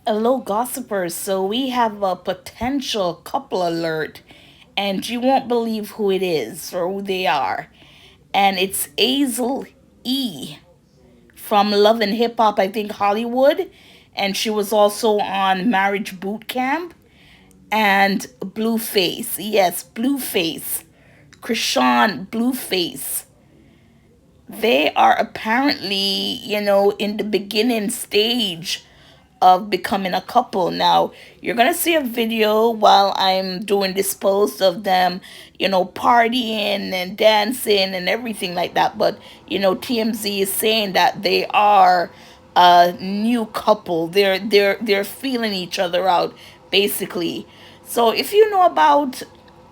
Hello, gossipers. So we have a potential couple alert, and you won't believe who it is or who they are. And it's Azel E from Love and Hip Hop, I think Hollywood, and she was also on Marriage Boot Camp and Blueface. Yes, Blueface. Krishan Blueface. They are apparently, in the beginning stage of becoming a couple. Now, you're going to see a video while I'm doing this post of them, partying and dancing and everything like that. But, TMZ is saying that they are a new couple. They're feeling each other out basically. So, if you know about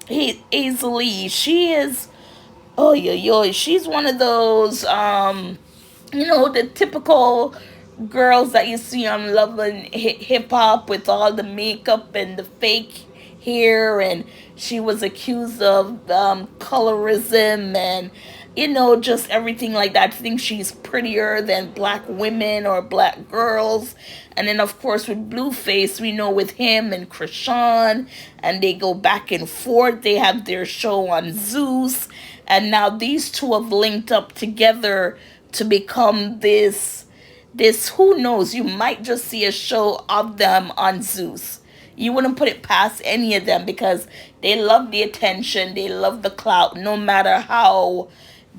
Azalee, she is, oh yo yo, she's one of those the typical girls that you see on Love and Hip Hop with all the makeup and the fake hair, and she was accused of colorism and just everything like that. I think she's prettier than black women or black girls. And then of course with Blueface, we know with him and Krishan, and they go back and forth. They have their show on Zeus, and now these two have linked up together to become this, who knows, you might just see a show of them on Zeus. You wouldn't put it past any of them because they love the attention, they love the clout, no matter how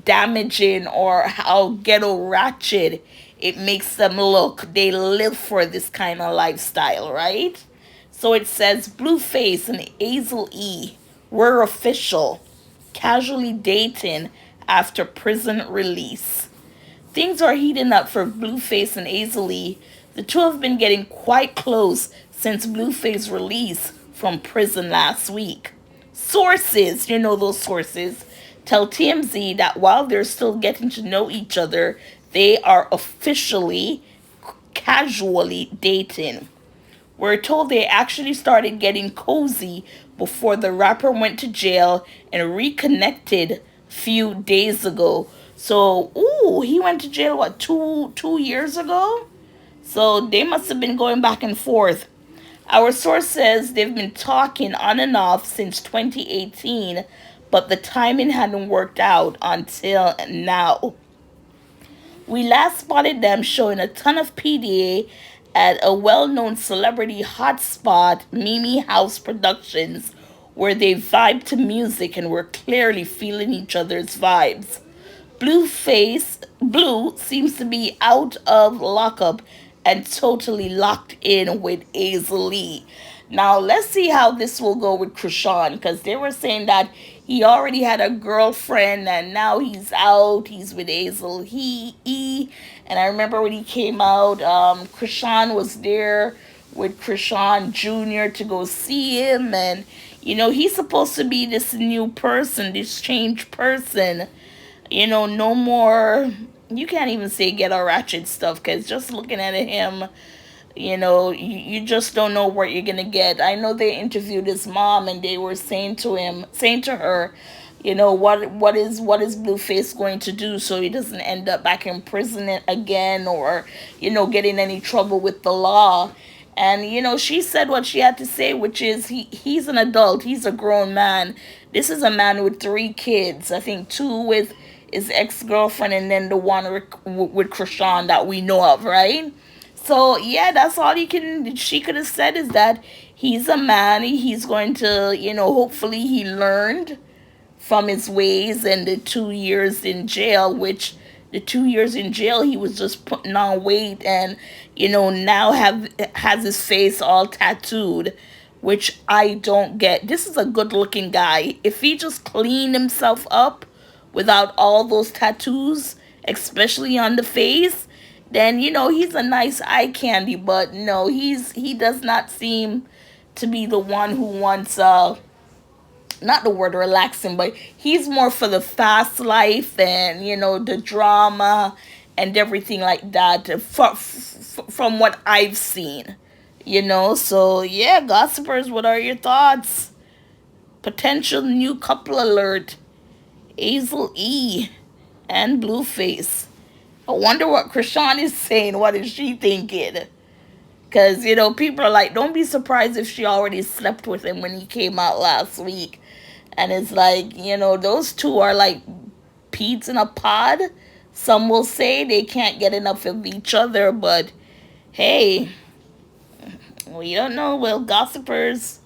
damaging or how ghetto ratchet it makes them look. They live for this kind of lifestyle, right? So it says Blueface and Azel E were official, casually dating after prison release. Things are heating up for Blueface and Azalee. The two have been getting quite close since Blueface's release from prison last week. Sources, those sources, tell TMZ that while they're still getting to know each other, they are officially, casually dating. We're told they actually started getting cozy before the rapper went to jail and reconnected few days ago. So, he went to jail what, two years ago? So they must have been going back and forth. Our source says they've been talking on and off since 2018, but the timing hadn't worked out until now. We last spotted them showing a ton of PDA at a well known celebrity hotspot, Mimi House Productions, where they vibed to music and were clearly feeling each other's vibes. Blue seems to be out of lockup and totally locked in with Azalee. Now let's see how this will go with Krishan, because they were saying that he already had a girlfriend and now he's out. He's with Azalee. And I remember when he came out, Krishan was there with Krishan Jr. to go see him, and he's supposed to be this new person, this changed person. No more. You can't even say ghetto ratchet stuff because just looking at him, you just don't know what you're gonna get. I know they interviewed his mom and they were saying to her, what is Blueface going to do so he doesn't end up back in prison again, or get in any trouble with the law. And she said what she had to say, which is he's an adult, he's a grown man. This is a man with 3 kids, I think 2 with his ex-girlfriend and then the one with Krishan that we know of, right? So yeah, that's all she could have said, is that he's a man. He's going to, hopefully he learned from his ways and the 2 years in jail, which the 2 years in jail he was just putting on weight and now has his face all tattooed, which I don't get. This is a good looking guy. If he just cleaned himself up without all those tattoos, especially on the face, then he's a nice eye candy. But no, he does not seem to be the one who wants not the word relaxing, but he's more for the fast life and the drama and everything like that, from what I've seen. So yeah, gossipers, what are your thoughts? Potential new couple alert: Azel E and Blueface. I wonder what Krishan is saying. What is she thinking? Because, you know, people are like, don't be surprised if she already slept with him when he came out last week. And it's like, you know, those two are like peas in a pod. Some will say they can't get enough of each other, but hey, we don't know. Well, gossipers,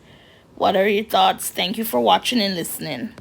what are your thoughts? Thank you for watching and listening.